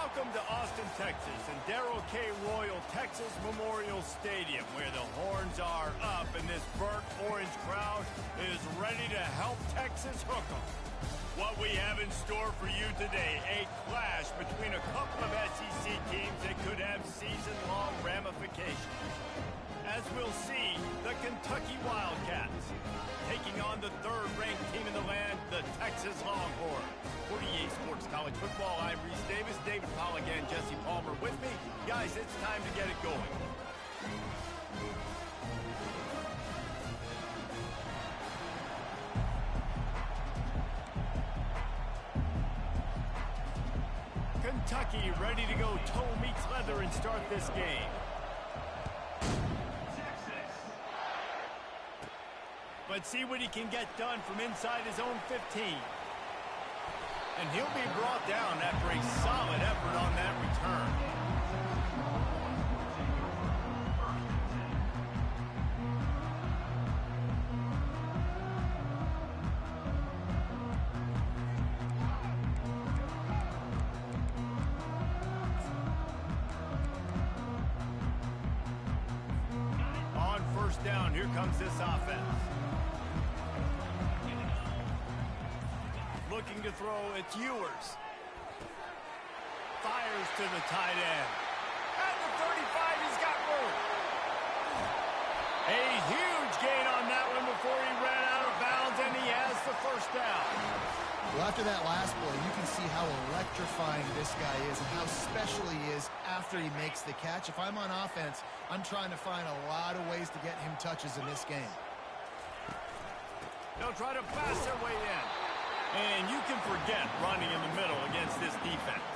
Welcome to Austin, Texas, and Darrell K. Royal Texas Memorial Stadium, where the horns are up and this burnt orange crowd is ready to help Texas hook 'em. What we have in store for you today, a clash between a couple of SEC teams that could have season-long ramifications. As we'll see, the Kentucky Wildcats taking on the third-ranked team in the land, the Texas Longhorns. For EA Sports College Football, I'm Reese Davis, David Powell again, Jesse Palmer with me. Guys, it's time to get it going. Kentucky ready to go toe meets leather and start this game. Let's see what he can get done from inside his own 15. And he'll be brought down after a solid effort on that return. On first down, here comes this offense. Looking to throw, it's Ewers. Fires to the tight end. At the 35, he's got room. A huge gain on that one before he ran out of bounds, and he has the first down. Well, after that last play, you can see how electrifying this guy is and how special he is after he makes the catch. If I'm on offense, I'm trying to find a lot of ways to get him touches in this game. They'll try to pass their way in. And you can forget running in the middle against this defense.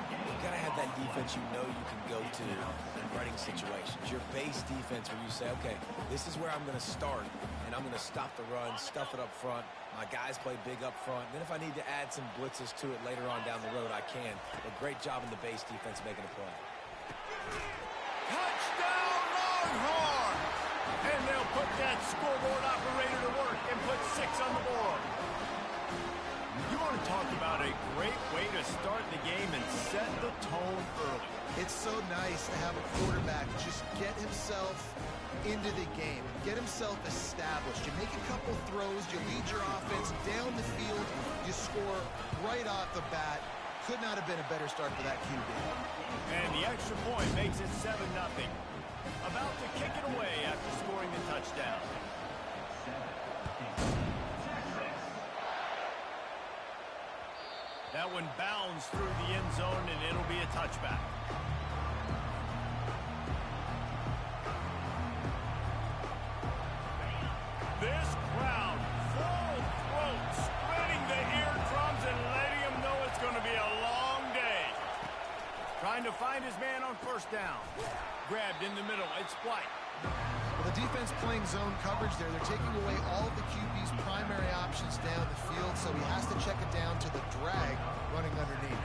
You've got to have that defense you know you can go to in running situations. Your base defense where you say, okay, this is where I'm going to start, and I'm going to stop the run, stuff it up front. My guys play big up front. Then if I need to add some blitzes to it later on down the road, I can. But great job in the base defense making a play. Touchdown, Longhorns! And they'll put that scoreboard operator to work and put 6 on the board. You want to talk about a great way to start the game and set the tone early. It's so nice to have a quarterback just get himself into the game, get himself established. You make a couple throws, you lead your offense down the field, you score right off the bat. Could not have been a better start for that QB. And the extra point makes it 7-0. About to kick it away after scoring the touchdown. That one bounds through the end zone, and it'll be a touchback. This crowd, full throat, spreading the eardrums and letting them know it's going to be a long day. Trying to find his man on first down. Grabbed in the middle. It's White. Well, the defense playing zone coverage there. They're taking away all of the QB's primary options down the field, so he has to check it down to the drag running underneath.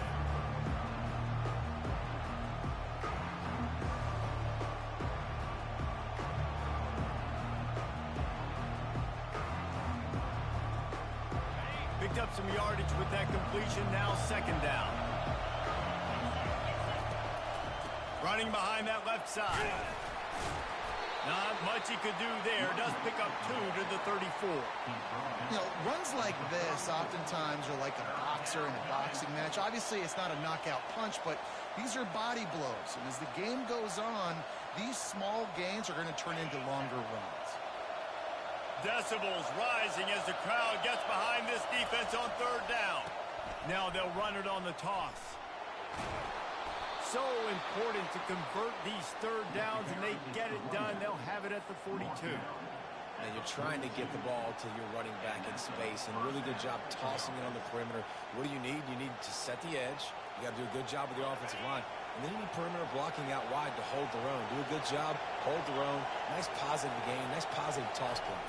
Picked up some yardage with that completion. Now second down. Running behind that left side. Not much he could do there. Does pick up 2 to the 34. You know, runs like this oftentimes are like a boxer in a boxing match. Obviously, it's not a knockout punch, but these are body blows. And as the game goes on, these small gains are going to turn into longer runs. Decibels rising as the crowd gets behind this defense on third down. Now they'll run it on the toss. So important to convert these third downs, and they get it done. They'll have it at the 42. And you're trying to get the ball to your running back in space, and a really good job tossing it on the perimeter. What do you need? You need to set the edge. You got to do a good job with your offensive line. And then you need perimeter blocking out wide to hold their own. Do a good job, hold their own. Nice positive game, nice positive toss play.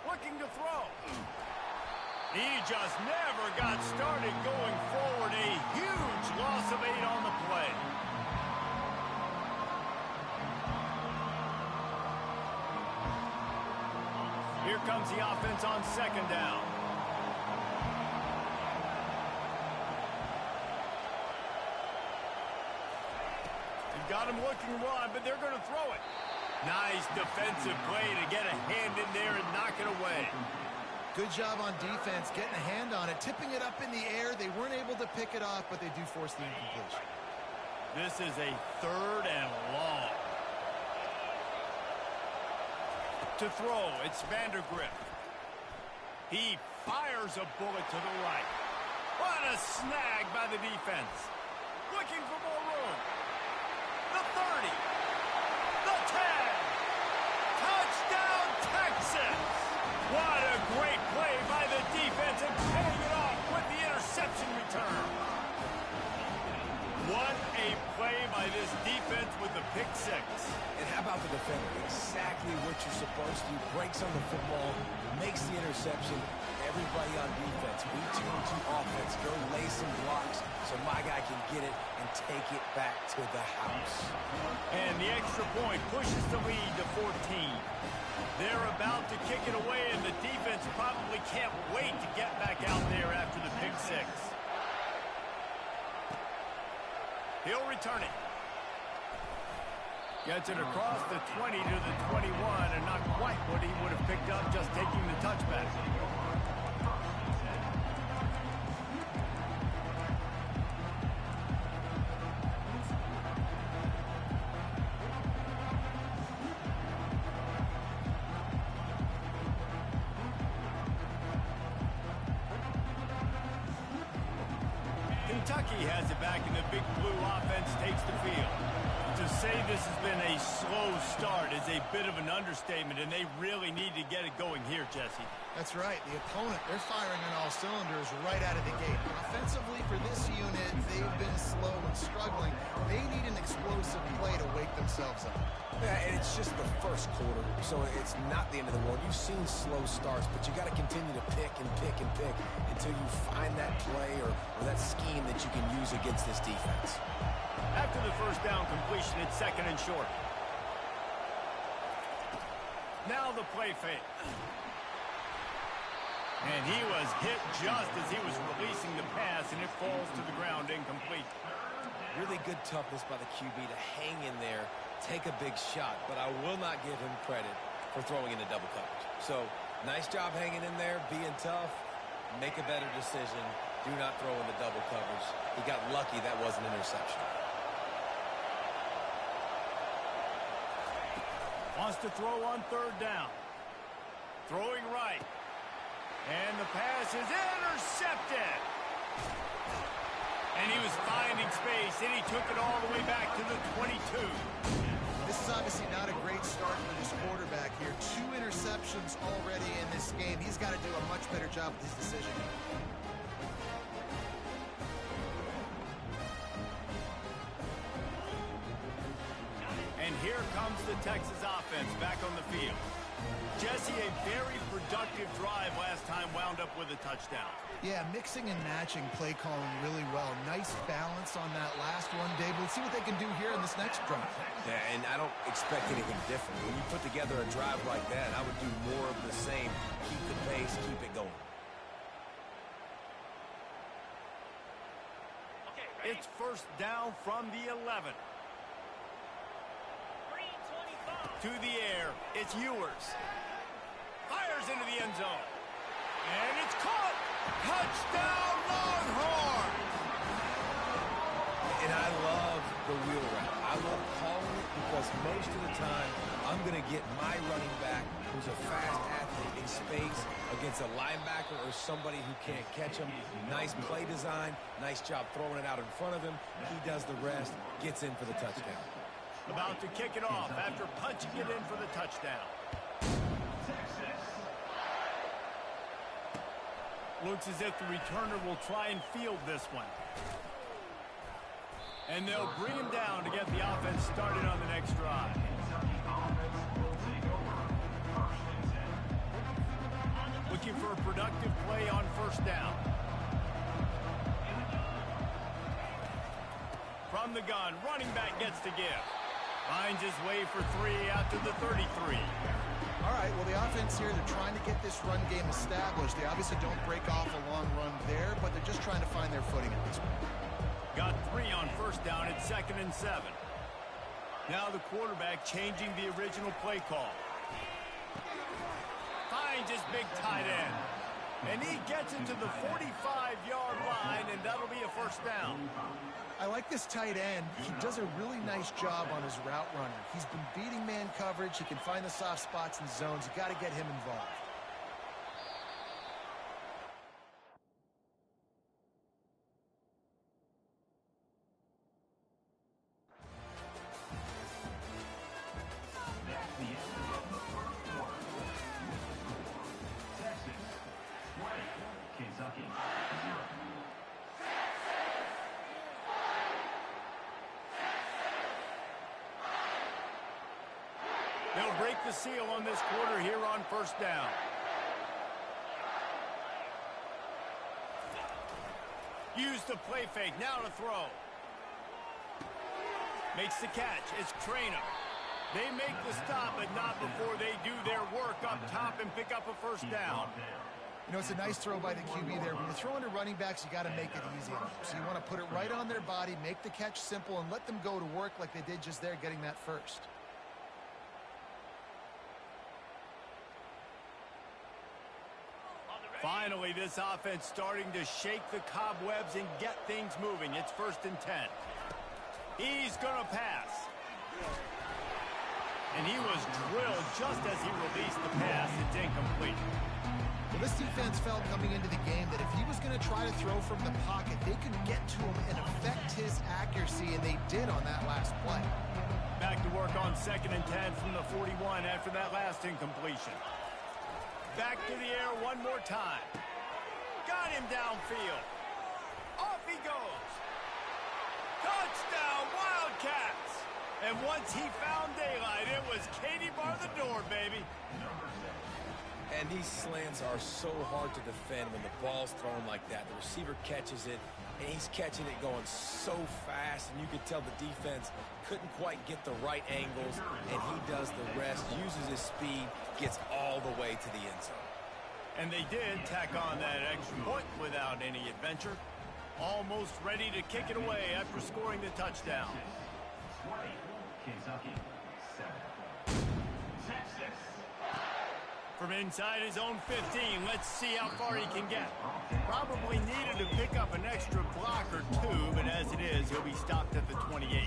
Looking to throw. He just never got started going forward. A huge loss of 8 on the play. Here comes the offense on second down. He's got him looking one, but they're going to throw it. Nice defensive play to get a hand in there and knock it away. Good job on defense, getting a hand on it, tipping it up in the air. They weren't able to pick it off, but they do force the incompletion. This is a 3rd and long. To throw, it's Vandergrift. He fires a bullet to the right. What a snag by the defense. Looking for more room. The 30. The 10. Touchdown, Texas. What a great play by the defense and paying it off with the interception return. What a play by this defense with the pick 6. And how about the defender? Exactly what you're supposed to do. Breaks on the football, makes the interception. Everybody on defense, we turn to offense. Go lay some blocks so my guy can get it and take it back to the house. And the extra point pushes the lead to 14. They're about to kick it away, and the defense probably can't wait to get back out there after the pick 6. He'll return it. Gets it across the 20 to the 21, and not quite what he would have picked up just taking the touchback. Kentucky has it back, and the Big Blue offense takes the field. To say this has been a slow start is a bit of an understatement, and they really need to get it going here, Jesse. That's right. The opponent, they're firing on all cylinders right out of the gate. Offensively for this unit, they've been slow and struggling. They need an explosive play to wake themselves up. Yeah, and it's just the first quarter, so it's not the end of the world. You've seen slow starts, but you got to continue to pick and pick and pick until you find that play or that scheme that you can use against this defense. After the first down completion, it's 2nd and short. Now the play fake. And he was hit just as he was releasing the pass, and it falls to the ground incomplete. Really good toughness by the QB to hang in there, take a big shot, but I will not give him credit for throwing into double coverage. So, nice job hanging in there, being tough, make a better decision, do not throw into double coverage. He got lucky that was an interception. Wants to throw on 3rd down. Throwing right. And the pass is intercepted. And he was finding space, and he took it all the way back to the 22. This is obviously not a great start for this quarterback here. 2 interceptions already in this game. He's got to do a much better job with his decision. And here comes the Texas offense back on the field. Jesse, a very productive drive last time wound up with a touchdown. Yeah, mixing and matching play calling really well. Nice balance on that last one, Dave. Let's see what they can do here in this next drive. Yeah, and I don't expect anything different. When you put together a drive like that, I would do more of the same. Keep the pace, keep it going. It's 1st down from the 11. To the air, it's Ewers. Fires into the end zone. And it's caught. Touchdown, Longhorn. And I love the wheel route. I love calling it because most of the time, I'm going to get my running back, who's a fast athlete, in space against a linebacker or somebody who can't catch him. Nice play design. Nice job throwing it out in front of him. He does the rest, gets in for the touchdown. About to kick it off after punching it in for the touchdown. Looks as if the returner will try and field this one. And they'll bring him down to get the offense started on the next drive. Looking for a productive play on 1st down. From the gun, running back gets to give. Finds his way for 3 out to the 33. All right, well, the offense here, they're trying to get this run game established. They obviously don't break off a long run there, but they're just trying to find their footing at this point. Got 3 on 1st down at 2nd and 7. Now the quarterback changing the original play call. Finds his big tight end. And he gets it to the 45-yard line, and that'll be a first down. I like this tight end. He does a really nice job on his route running. He's been beating man coverage. He can find the soft spots and zones. You got to get him involved. They'll break the seal on this quarter here on first down. Use the play fake. Now to throw. Makes the catch. It's Traynor. They make the stop, but not before they do their work up top and pick up a first down. You know, it's a nice throw by the QB there. When you're throwing to running backs, you got to make it easy on them. So you want to put it right on their body, make the catch simple, and let them go to work like they did just there, getting that first. Finally, this offense starting to shake the cobwebs and get things moving. It's 1st and 10. He's going to pass. And he was drilled just as he released the pass. It's incomplete. Well, this defense felt coming into the game that if he was going to try to throw from the pocket, they could get to him and affect his accuracy, and they did on that last play. Back to work on 2nd and 10 from the 41 after that last incompletion. Back to the air one more time. Got him downfield. Off he goes. Touchdown, Wildcats. And once he found daylight, it was Katie bar the door, baby. And these slants are so hard to defend when the ball's thrown like that. The receiver catches it, and he's catching it going so fast, and you could tell the defense couldn't quite get the right angles, and he does the rest, uses his speed, gets all the way to the end zone. And they did tack on that extra point without any adventure. Almost ready to kick it away after scoring the touchdown. Kentucky, 7. From inside his own 15, let's see how far he can get. Probably needed to pick up an extra block or two, but as it is, he'll be stopped at the 28.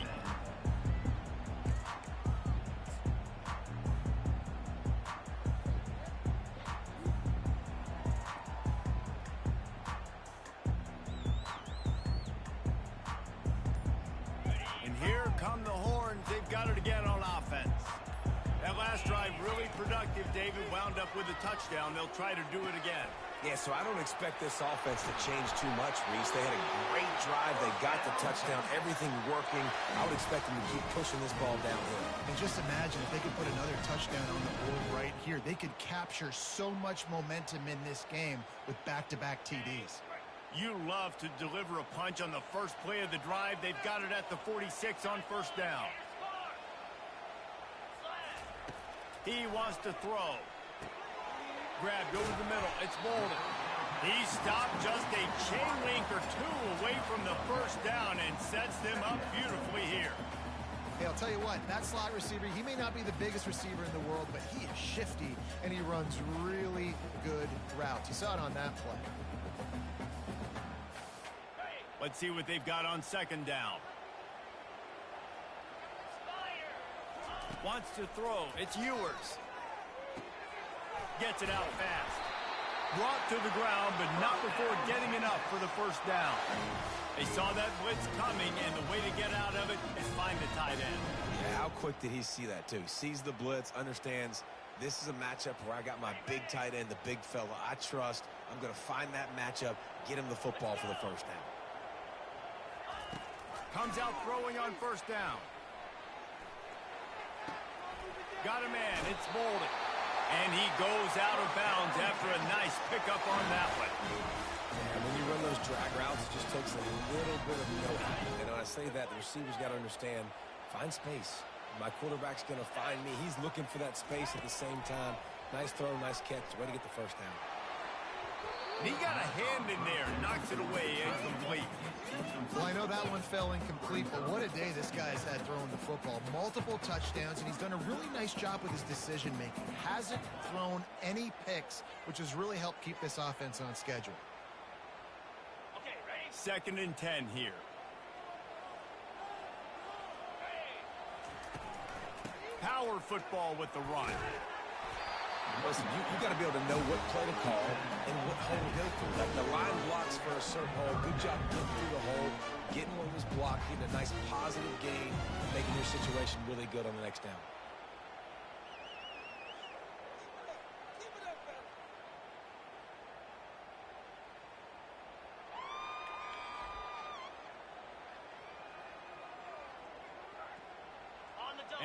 And here come the Horns. They've got it again on offense. That last drive really productive. David wound up with a touchdown. They'll try to do it again. Yeah, so I don't expect this offense to change too much, Reese. They had a great drive. They got the touchdown. Everything working. I would expect them to keep pushing this ball downhill. And just imagine if they could put another touchdown on the board right here. They could capture so much momentum in this game with back-to-back TDs. You love to deliver a punch on the first play of the drive. They've got it at the 46 on first down. He wants to throw. Grabbed over the middle. It's Bolden. He stopped just a chain link or two away from the first down and sets them up beautifully here. Hey, I'll tell you what, that slot receiver, he may not be the biggest receiver in the world, but he is shifty, and he runs really good routes. You saw it on that play. Let's see what they've got on 2nd down. Wants to throw. It's Ewers. Gets it out fast. Brought to the ground, but not before getting enough for the first down. They saw that blitz coming, and the way to get out of it is find the tight end. Yeah, how quick did he see that, too? Sees the blitz, understands this is a matchup where I got my big tight end, the big fella I trust. I'm going to find that matchup, get him the football for the first down. Comes out throwing on first down. Got a man. It's Bolden. And he goes out of bounds after a nice pickup on that one. And when you run those drag routes, it just takes a little bit of know-how. And when I say that, the receiver's got to understand, find space. My quarterback's going to find me. He's looking for that space at the same time. Nice throw, nice catch. Way to get the first down. And he got a hand in there, knocks it away, incomplete. Well, I know that one fell incomplete, but what a day this guy's had throwing the football. Multiple touchdowns, and he's done a really nice job with his decision-making. Hasn't thrown any picks, which has really helped keep this offense on schedule. Okay, ready? 2nd and 10 here. Power football with the run. Listen, you got to be able to know what play to call and what hole to go through. Like the line blocks for a certain hole. Good job getting through the hole, getting what was blocked, getting a nice positive gain, making your situation really good on the next down.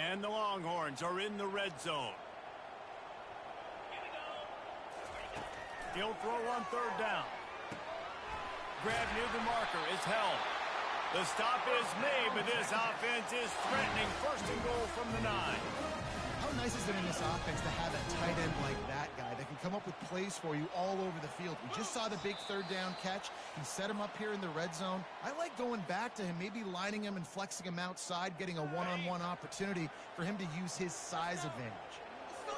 And the Longhorns are in the red zone. He'll throw on 3rd down. Grab near the marker is held. The stop is made, but this offense is threatening 1st and goal from the 9. How nice is it in this offense to have a tight end like that guy that can come up with plays for you all over the field? We just saw the big 3rd down catch. He set him up here in the red zone. I like going back to him, maybe lining him and flexing him outside, getting a one-on-one opportunity for him to use his size advantage.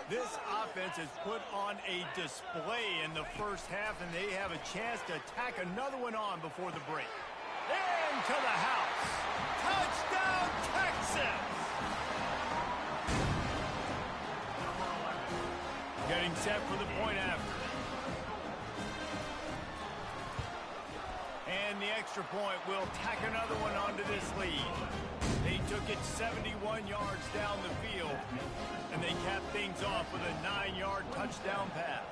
This offense has put on a display in the first half, and they have a chance to tack another one on before the break. Into the house. Touchdown, Texas! Getting set for the point after. And the extra point will tack another one onto this lead. They took it 71 yards down the field, and they capped things off with a 9-yard touchdown pass.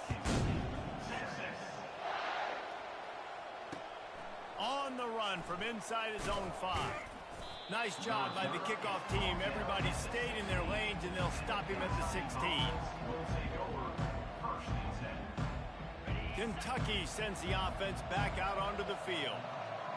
On the run from inside his own 5. Nice job by the kickoff team. Everybody stayed in their lanes, and they'll stop him at the 16. Kentucky sends the offense back out onto the field.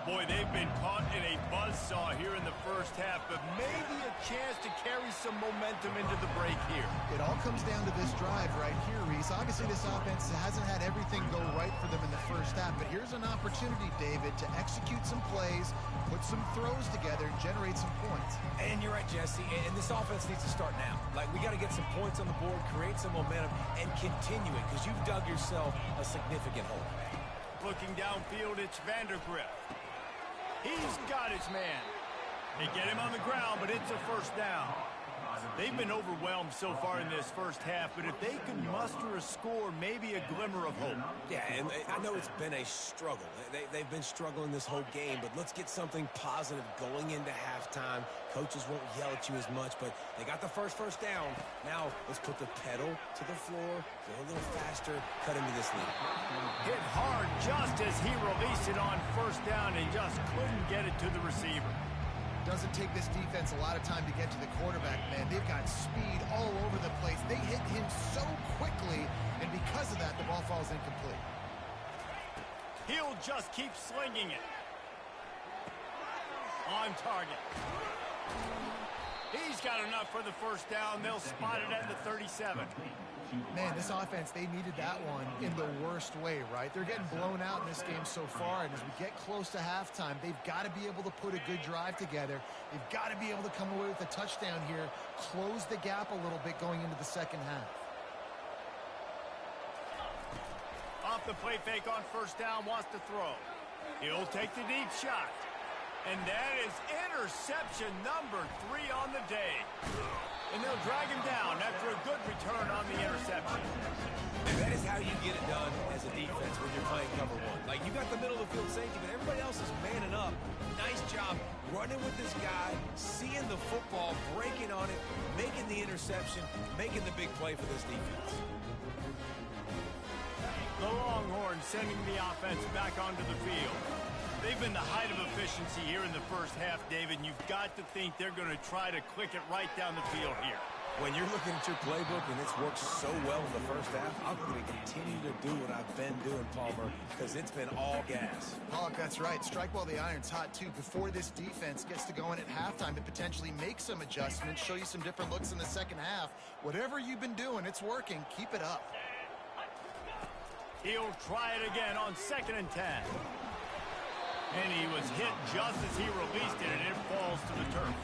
Boy, they've been caught in a buzzsaw here in the first half, but maybe a chance to carry some momentum into the break here. It all comes down to this drive right here, Reese. Obviously, this offense hasn't had everything go right for them in the first half, but here's an opportunity, David, to execute some plays, put some throws together, and generate some points. And you're right, Jesse, and this offense needs to start now. Like, we got to get some points on the board, create some momentum, and continue it, because you've dug yourself a significant hole. Looking downfield, it's Vandergrift. He's got his man. They get him on the ground, but it's a 1st down. They've been overwhelmed so far in this first half, but if they can muster a score, maybe a glimmer of hope. Yeah, and I know it's been a struggle. They've been struggling this whole game, but let's get something positive going into halftime. Coaches won't yell at you as much, but they got the first down. Now let's put the pedal to the floor, go a little faster, cut into this lead. Hit hard just as he released it on 1st down and just couldn't get it to the receiver. Doesn't take this defense a lot of time to get to the quarterback, man. They've got speed all over the place. They hit him so quickly, and because of that, the ball falls incomplete. He'll just keep slinging it. On target. He's got enough for the 1st down. They'll spot it at the 37. Man, this offense, they needed that one in the worst way, right? They're getting blown out in this game so far, and as we get close to halftime, they've got to be able to put a good drive together. They've got to be able to come away with a touchdown here, close the gap a little bit going into the second half. Off the play fake on 1st down, wants to throw. He'll take the deep shot. And that is interception number 3 on the day. And they'll drag him down after a good return on the interception. And that is how you get it done as a defense when you're playing cover 1. Like, you got the middle of the field safety, but everybody else is manning up. Nice job running with this guy, seeing the football, breaking on it, making the interception, making the big play for this defense. The Longhorns sending the offense back onto the field. They've been the height of efficiency here in the first half, David, and you've got to think they're going to try to click it right down the field here. When you're looking at your playbook and it's worked so well in the first half, I'm going to continue to do what I've been doing, Palmer, because it's been all gas. Pollock, that's right. Strike while the iron's hot, too. Before this defense gets to going at halftime to potentially make some adjustments, show you some different looks in the second half. Whatever you've been doing, it's working. Keep it up. He'll try it again on 2nd and 10. And he was hit just as he released it, and it falls to the turf.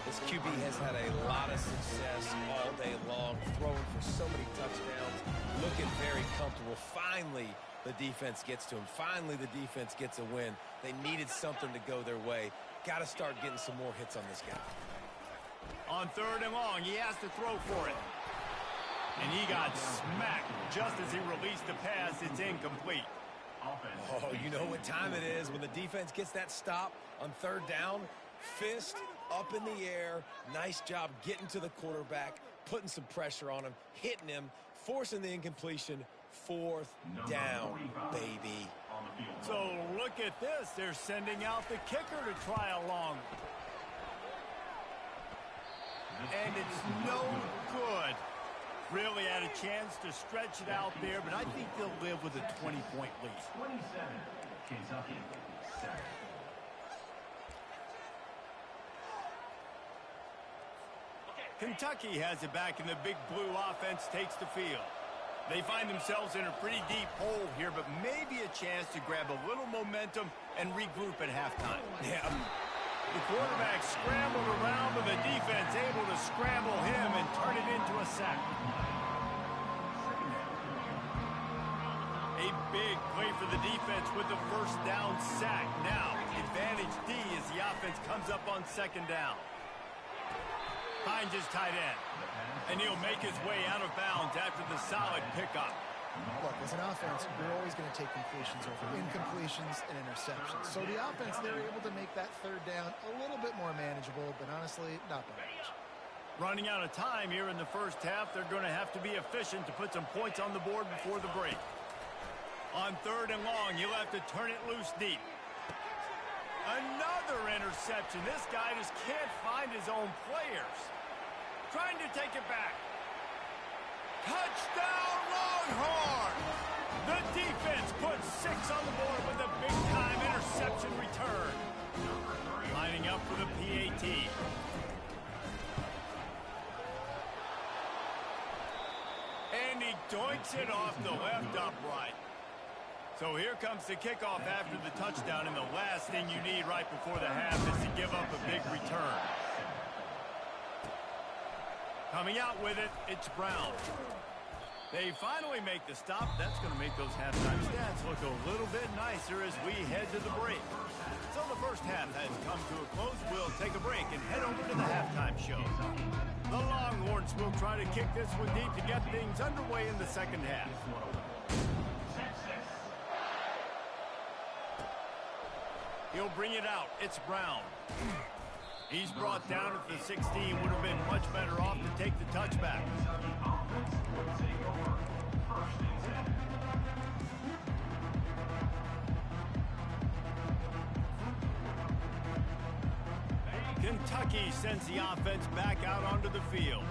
This QB has had a lot of success all day long, throwing for so many touchdowns, looking very comfortable. Finally, the defense gets to him. Finally, the defense gets a win. They needed something to go their way. Got to start getting some more hits on this guy. On 3rd and long, he has to throw for it. And he got smacked just as he released the pass. It's incomplete. Oh, you know what time it is when the defense gets that stop on 3rd down. Fist up in the air. Nice job getting to the quarterback, putting some pressure on him, hitting him, forcing the incompletion. 4th down, baby. So look at this. They're sending out the kicker to try a long. And it's no good. Really had a chance to stretch it out there, but I think they'll live with a 20-point lead. 27, Kentucky, 7. Kentucky has it back, and the big blue offense takes the field. They find themselves in a pretty deep hole here, but maybe a chance to grab a little momentum and regroup at halftime. Yeah. The quarterback scrambled around, but the defense able to scramble him and turn it into a sack. A big play for the defense with the 1st down sack. Now, advantage D as the offense comes up on 2nd down. Finds his tight end. And he'll make his way out of bounds after the solid pickup. Look, as an offense, you're always going to take completions over incompletions and interceptions. So the offense, they're able to make that 3rd down a little bit more manageable, but honestly, not by much. Running out of time here in the 1st half, they're going to have to be efficient to put some points on the board before the break. On 3rd and long, you'll have to turn it loose deep. Another interception. This guy just can't find his own players. Trying to take it back. Touchdown, Longhorns! The defense puts 6 on the board with a big-time interception return. Lining up for the PAT. And he doinks it off the left upright. So here comes the kickoff after the touchdown, and the last thing you need right before the half is to give up a big return. Coming out with it, it's Brown. They finally make the stop. That's going to make those halftime stats look a little bit nicer as we head to the break. So the 1st half has come to a close. We'll take a break and head over to the halftime show. The Longhorns will try to kick this one deep to get things underway in the 2nd half. He'll bring it out. It's Brown. He's brought down at the 16. Would have been much better off to take the touchback. Kentucky sends the offense back out onto the field.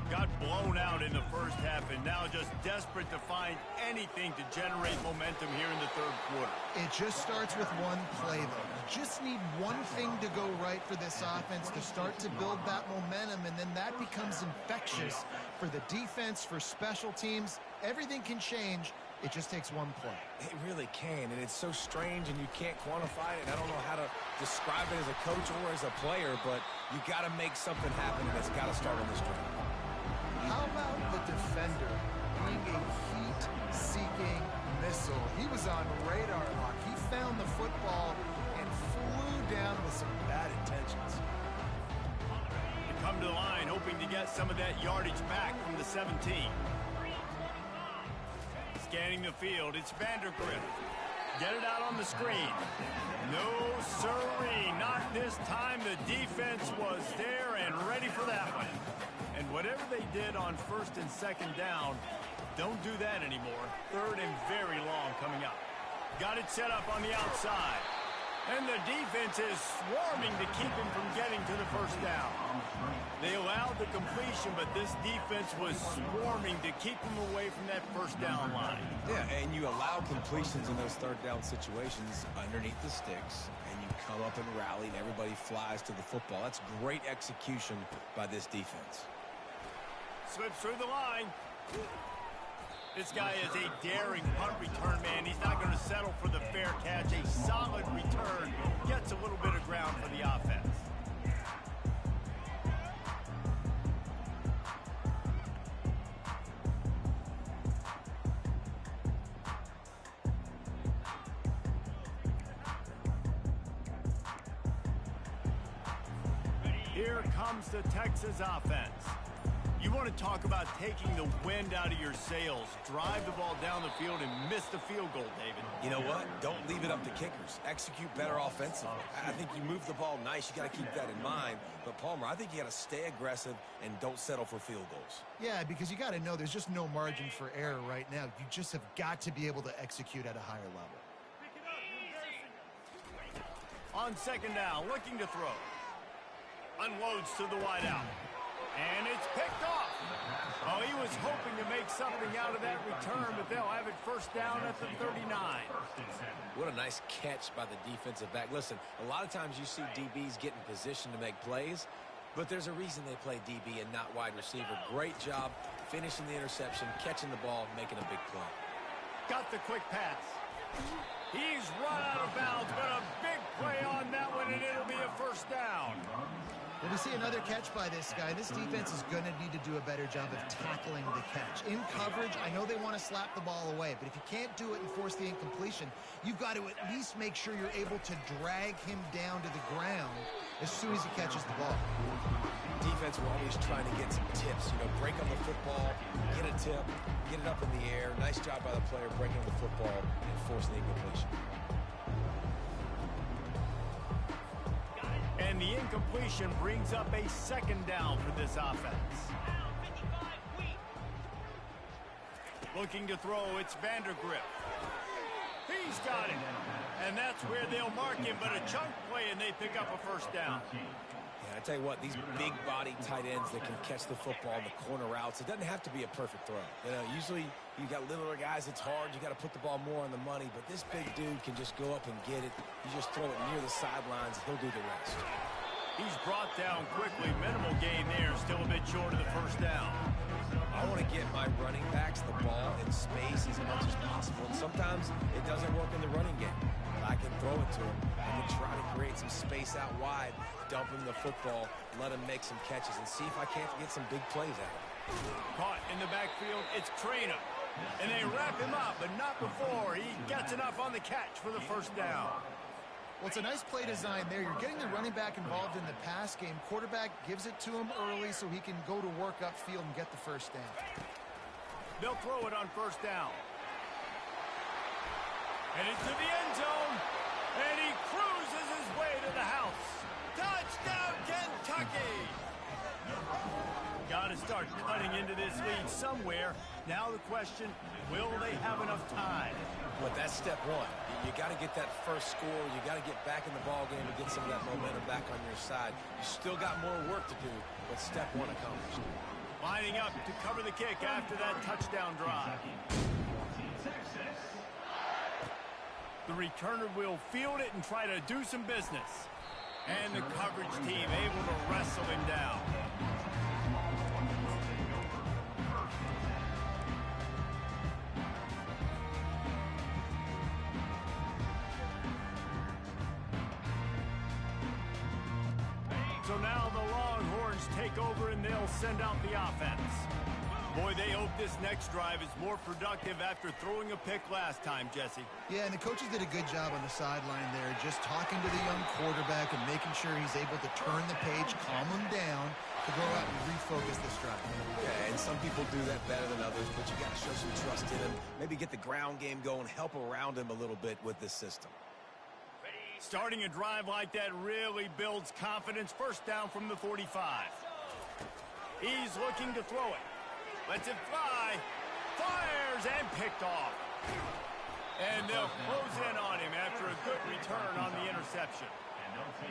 Got blown out in the 1st half and now just desperate to find anything to generate momentum here in the 3rd quarter. It just starts with one play, though. You just need one thing to go right for this offense to start to build that momentum, and then that becomes infectious for the defense, for special teams. Everything can change. It just takes one play. It really can, and it's so strange, and you can't quantify it. I don't know how to describe it as a coach or as a player, but you got to make something happen, and it's got to start on this drive. How about the defender being a heat-seeking missile? He was on radar lock. He found the football and flew down with some bad intentions. They come to the line hoping to get some of that yardage back from the 17. Scanning the field, it's Vandergrift. Get it out on the screen. No siree, not this time. The defense was there and ready for that one. And whatever they did on 1st and 2nd down, don't do that anymore. 3rd and very long coming up. Got it set up on the outside. And the defense is swarming to keep him from getting to the 1st down. They allowed the completion, but this defense was swarming to keep him away from that 1st down line. Yeah, and you allow completions in those 3rd down situations underneath the sticks, and you come up and rally, and everybody flies to the football. That's great execution by this defense. Slips through the line. This guy is a daring punt return man. He's not going to settle for the fair catch. A solid return gets a little bit of ground for the offense. Here comes the Texas offense. You want to talk about taking the wind out of your sails. Drive the ball down the field and miss the field goal, David. You know what? Don't leave it up to kickers. Execute better offensively. I think you move the ball nice. You got to keep that in mind. But, Palmer, I think you got to stay aggressive and don't settle for field goals. Yeah, because you got to know there's just no margin for error right now. You just have got to be able to execute at a higher level. On second down, looking to throw. Unloads to the wideout. And it's picked off. Oh, he was hoping to make something out of that return, but they'll have it first down at the 39. What a nice catch by the defensive back. Listen, a lot of times you see DBs get in position to make plays, but there's a reason they play DB and not wide receiver. Great job finishing the interception, catching the ball, making a big play. Got the quick pass. He's run out of bounds, but a big play on that one, and it'll be a first down. Well, we see another catch by this guy. This defense is going to need to do a better job of tackling the catch. In coverage, I know they want to slap the ball away, but if you can't do it and force the incompletion, you've got to at least make sure you're able to drag him down to the ground as soon as he catches the ball. Defense will always trying to get some tips. You know, break on the football, get a tip, get it up in the air. Nice job by the player breaking on the football and forcing the incompletion. And the incompletion brings up a second down for this offense. Looking to throw, it's Vandergriff. He's got it. And that's where they'll mark him, but a chunk play and they pick up a first down. Yeah, I tell you what, these big body tight ends that can catch the football in the corner routes, it doesn't have to be a perfect throw. You know, usually you got littler guys, it's hard, you got to put the ball more on the money, but this big dude can just go up and get it. You just throw it near the sidelines, he'll do the rest. He's brought down quickly. Minimal gain there, still a bit short of the first down. I want to get my running backs the ball in space as much as possible. And sometimes it doesn't work in the running game. But I can throw it to him. I'm going to try to create some space out wide, dump him the football, let him make some catches, and see if I can't get some big plays out of him. Caught in the backfield, it's Trainer. And they wrap him up, but not before he gets enough on the catch for the first down. Well, it's a nice play design there. You're getting the running back involved in the pass game. Quarterback gives it to him early so he can go to work upfield and get the first down. They'll throw it on first down. And into the end zone. And he cruises his way to the house. Touchdown, Kentucky! Got to start cutting into this lead somewhere. Now the question, will they have enough time? But that's step one. You got to get that first score. You got to get back in the ball game and get some of that momentum back on your side. You still got more work to do, but step one accomplished. Lining up to cover the kick after that touchdown drive. The returner will field it and try to do some business. And the coverage team able to wrestle him down. So now the Longhorns take over and they'll send out the offense. Boy, they hope this next drive is more productive after throwing a pick last time, Jesse. Yeah, and the coaches did a good job on the sideline there, just talking to the young quarterback and making sure he's able to turn the page, calm him down, to go out and refocus this drive. Yeah, and some people do that better than others, but you got to show some trust in him. Maybe get the ground game going, help around him a little bit with this system. Starting a drive like that really builds confidence. First down from the 45. He's looking to throw it. Lets it fly. Fires and picked off. And they'll close in on him after a good return on the interception.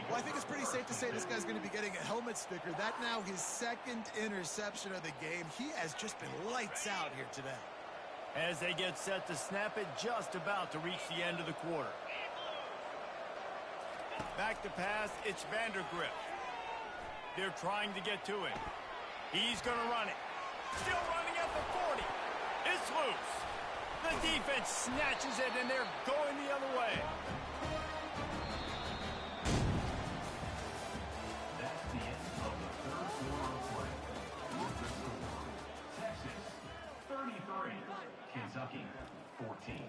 Well, I think it's pretty safe to say this guy's going to be getting a helmet sticker. That now his second interception of the game. He has just been lights out here today. As they get set to snap it, just about to reach the end of the quarter. Back to pass, it's Vandergriff. They're trying to get to him. He's going to run it. Still running at the 40. It's loose. The defense snatches it, and they're going the other way. That's the end of the third quarter of play. With the score, Texas 33, Kentucky 14.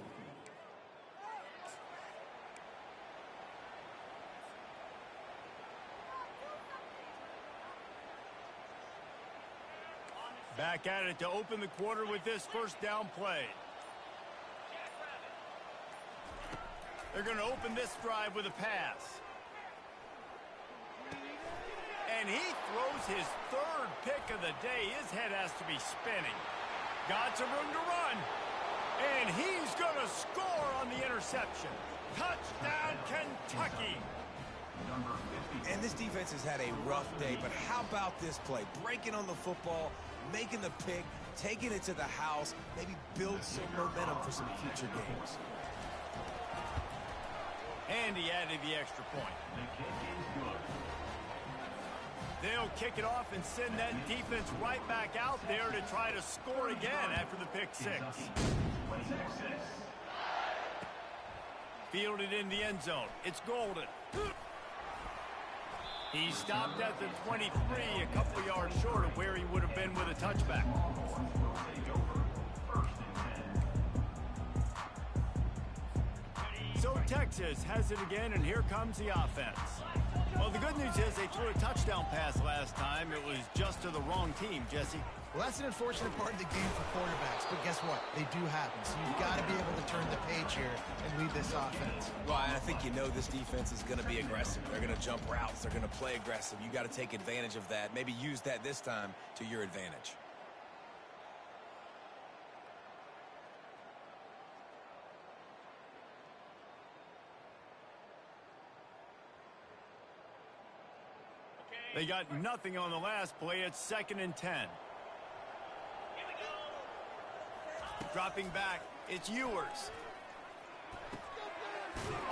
Back at it to open the quarter with this first down play. They're going to open this drive with a pass. And he throws his third pick of the day. His head has to be spinning. Got some room to run. And he's going to score on the interception. Touchdown, Kentucky. And this defense has had a rough day, but how about this play? Breaking on the football, making the pick, taking it to the house, maybe build some momentum for some future games. And he added the extra point. The kick is good. They'll kick it off and send that defense right back out there to try to score again after the pick six. Kentucky 26. Fielded in the end zone. It's Golden. He stopped at the 23, a couple yards short of where he would have been with a touchback. So Texas has it again, and here comes the offense. Well, the good news is they threw a touchdown pass last time. It was just to the wrong team, Jesse. Well, that's an unfortunate part of the game for quarterbacks, but guess what? They do happen. So you've got to be able to turn the page here and lead this offense. Well, and I think you know this defense is going to be aggressive. They're going to jump routes. They're going to play aggressive. You got to take advantage of that. Maybe use that this time to your advantage. They got nothing on the last play. It's 2nd and 10. Dropping back, it's Ewers.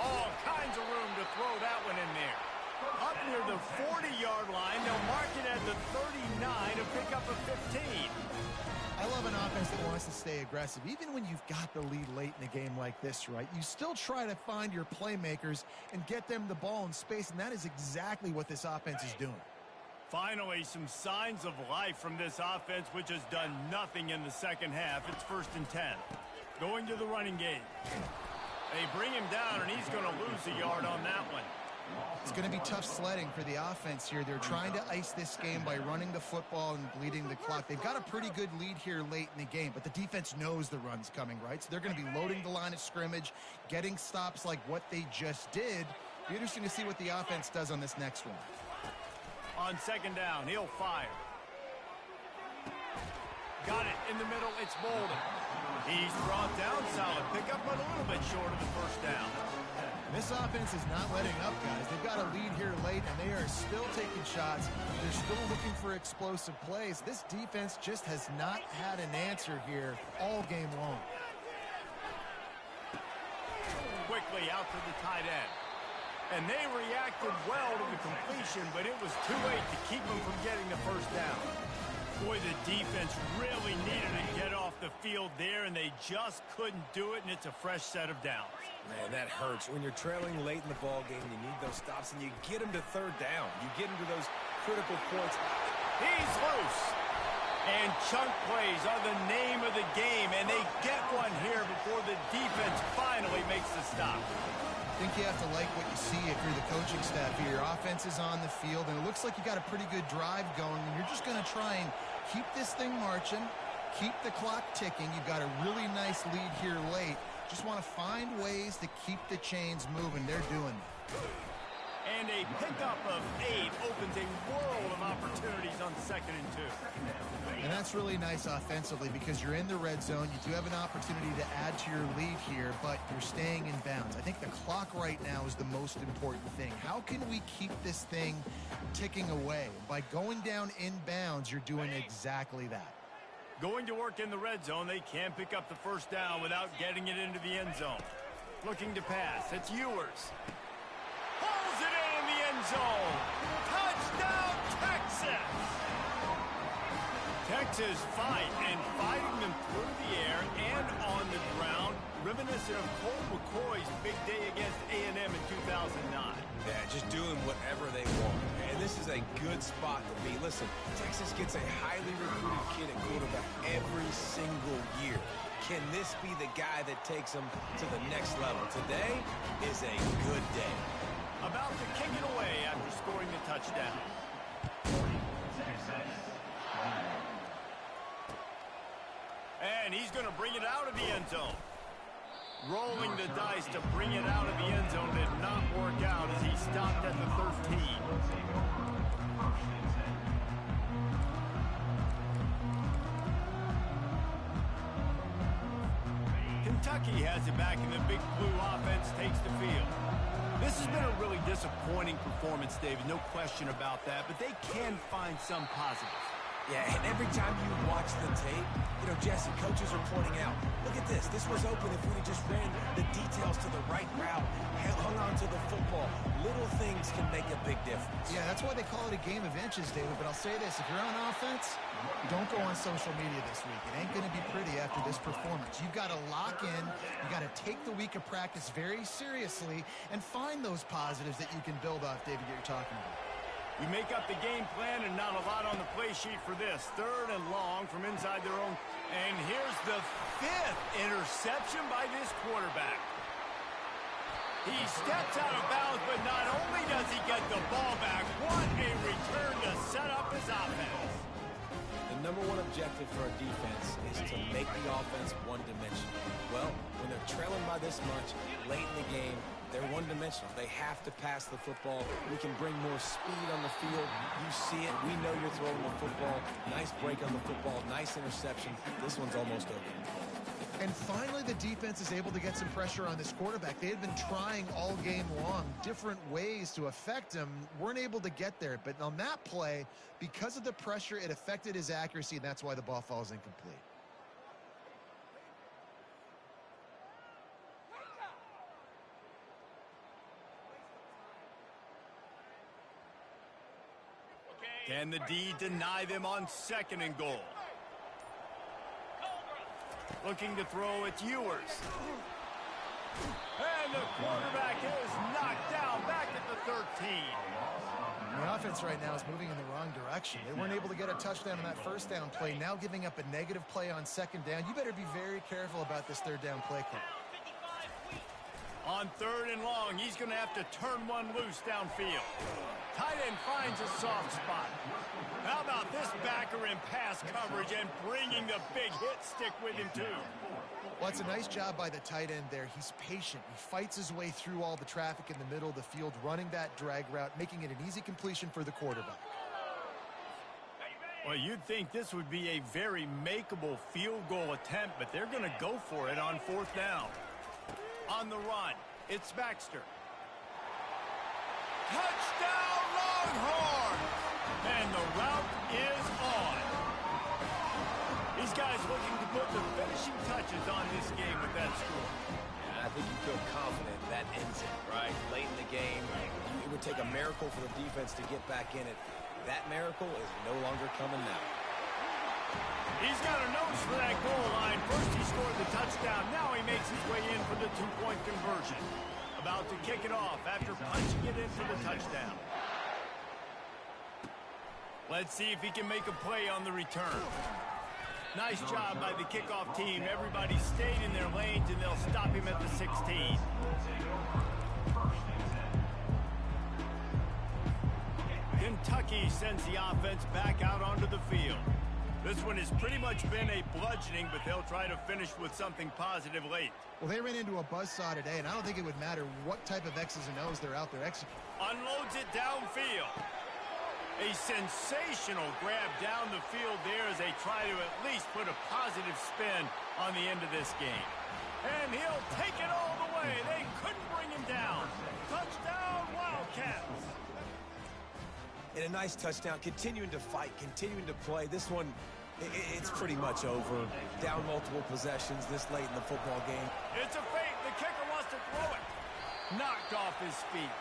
All kinds of room to throw that one in there. Up near the 40-yard line, they'll mark it at the 39 to pick up a 15. I love an offense that wants to stay aggressive. Even when you've got the lead late in the game like this, right, you still try to find your playmakers and get them the ball in space, and that is exactly what this offense is doing. Finally, some signs of life from this offense, which has done nothing in the second half. It's 1st and 10. Going to the running game. They bring him down, and he's going to lose a yard on that one. It's going to be tough sledding for the offense here. They're trying to ice this game by running the football and bleeding the clock. They've got a pretty good lead here late in the game, but the defense knows the run's coming, right? So they're going to be loading the line of scrimmage, getting stops like what they just did. Be interesting to see what the offense does on this next one. On 2nd down, he'll fire. Got it in the middle. It's Bolden. He's brought down solid pickup, but a little bit short of the first down. This offense is not letting up, guys. They've got a lead here late, and they are still taking shots. They're still looking for explosive plays. This defense just has not had an answer here all game long. Quickly out to the tight end. And they reacted well to the completion, but it was too late to keep them from getting the first down. Boy, the defense really needed to get off the field there, and they just couldn't do it, and it's a fresh set of downs. Man, that hurts. When you're trailing late in the ball game, you need those stops, and you get them to 3rd down. You get them to those critical points. He's loose. And chunk plays are the name of the game, and they get one here before the defense finally makes the stop. I think you have to like what you see if you're the coaching staff here. Your offense is on the field, and it looks like you got a pretty good drive going, and you're just going to try and keep this thing marching, keep the clock ticking. You've got a really nice lead here late. Just want to find ways to keep the chains moving. They're doing it. And a pickup of 8 opens a world of opportunities on 2nd and 2. And that's really nice offensively because you're in the red zone. You do have an opportunity to add to your lead here, but you're staying in bounds. I think the clock right now is the most important thing. How can we keep this thing ticking away? By going down in bounds, you're doing exactly that. Going to work in the red zone, they can't pick up the first down without getting it into the end zone. Looking to pass, it's Ewers. Pulls it in the end zone. Touchdown, Texas! Texas fighting them through the air and on the ground, reminiscent of Colt McCoy's big day against A&M in 2009. Yeah, just doing whatever they want. And this is a good spot to be. Listen, Texas gets a highly recruited kid at quarterback every single year. Can this be the guy that takes them to the next level? Today is a good day. About to kick it away after scoring the touchdown. And he's going to bring it out of the end zone. Rolling the dice to bring it out of the end zone did not work out as he stopped at the 13. Kentucky has it back, and the Big Blue offense takes the field. This has been a really disappointing performance, David, no question about that, but they can find some positives. Yeah, and every time you watch the tape, Jesse, coaches are pointing out, look at this. This was open if we'd have just ran the details to the right route, hung on to the football. Little things can make a big difference. Yeah, that's why they call it a game of inches, David. But I'll say this, if you're on offense, don't go on social media this week. It ain't going to be pretty after this performance. You've got to lock in. You've got to take the week of practice very seriously and find those positives that you can build off, David, that you're talking about. You make up the game plan and not a lot on the play sheet for this. 3rd and long from inside their own. And here's the 5th interception by this quarterback. He steps out of bounds, but not only does he get the ball back, what a return to set up his offense. The number one objective for a defense is to make the offense one-dimensional. Well, when they're trailing by this much late in the game, they're one-dimensional. They have to pass the football. We can bring more speed on the field. You see it. We know you're throwing the football. Nice break on the football. Nice interception. This one's almost over. And finally, the defense is able to get some pressure on this quarterback. They had been trying all game long different ways to affect him. Weren't able to get there. But on that play, because of the pressure, it affected his accuracy, and that's why the ball falls incomplete. Can the D deny them on 2nd and goal? Looking to throw, it's Ewers. And the quarterback is knocked down back at the 13. The offense right now is moving in the wrong direction. They weren't able to get a touchdown on that 1st down play. Now giving up a negative play on 2nd down. You better be very careful about this 3rd down play call. On 3rd and long, he's going to have to turn one loose downfield. Tight end finds a soft spot. How about this backer in pass coverage and bringing the big hit stick with him, too? Well, it's a nice job by the tight end there. He's patient. He fights his way through all the traffic in the middle of the field, running that drag route, making it an easy completion for the quarterback. Well, you'd think this would be a very makeable field goal attempt, but they're going to go for it on 4th down. On the run, it's Baxter. Touchdown, Longhorn! And the route is on. These guys looking to put the finishing touches on this game with that score. And I think you feel confident that ends it, right? Late in the game, it would take a miracle for the defense to get back in it. That miracle is no longer coming now. He's got a nose for that goal line. First he scored the touchdown. Now he makes his way in for the 2-point conversion. About to kick it off after punching it in for the touchdown. Let's see if he can make a play on the return. Nice job by the kickoff team. Everybody stayed in their lanes, and they'll stop him at the 16. Kentucky sends the offense back out onto the field. This one has pretty much been a bludgeoning, but they'll try to finish with something positive late. Well, they ran into a buzzsaw today, and I don't think it would matter what type of X's and O's they're out there executing. Unloads it downfield. A sensational grab down the field there as they try to at least put a positive spin on the end of this game. And he'll take it all the way. They couldn't bring him down. Touchdown, Wildcats. And a nice touchdown, continuing to fight, continuing to play. This one, it's pretty much over. Down multiple possessions this late in the football game. It's a fake. The kicker wants to throw it. Knocked off his feet.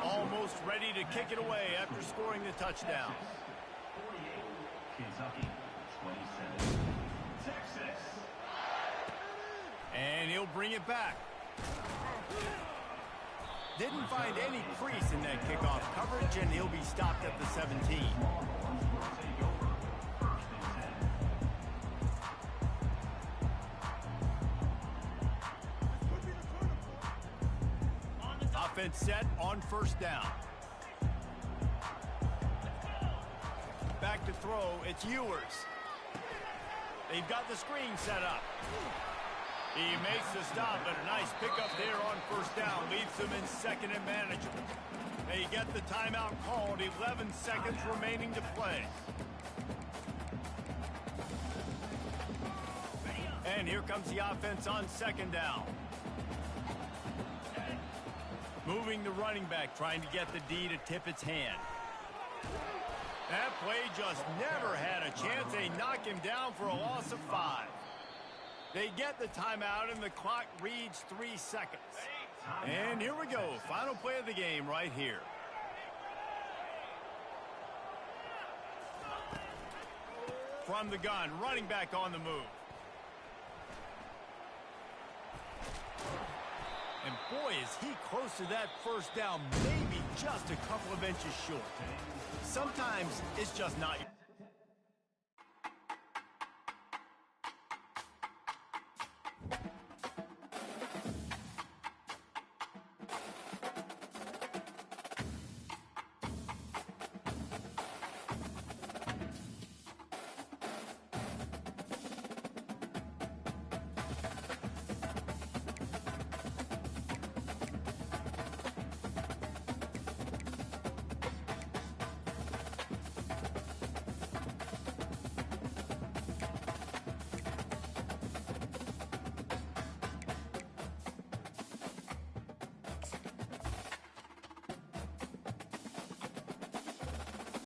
Almost ready to kick it away after scoring the touchdown. Kentucky 27. Texas. And he'll bring it back. Didn't find any crease in that kickoff coverage, and he'll be stopped at the 17. Offense set on first down. Back to throw, it's Ewers. They've got the screen set up. He makes the stop, but a nice pickup there on first down. Leaves them in second and manageable. They get the timeout called, 11 seconds remaining to play. And here comes the offense on second down. Moving the running back, trying to get the D to tip its hand. That play just never had a chance. They knock him down for a loss of 5. They get the timeout, and the clock reads 3 seconds. And here we go. Final play of the game right here. From the gun, running back on the move. And boy, is he close to that first down, maybe just a couple of inches short. Sometimes it's just not.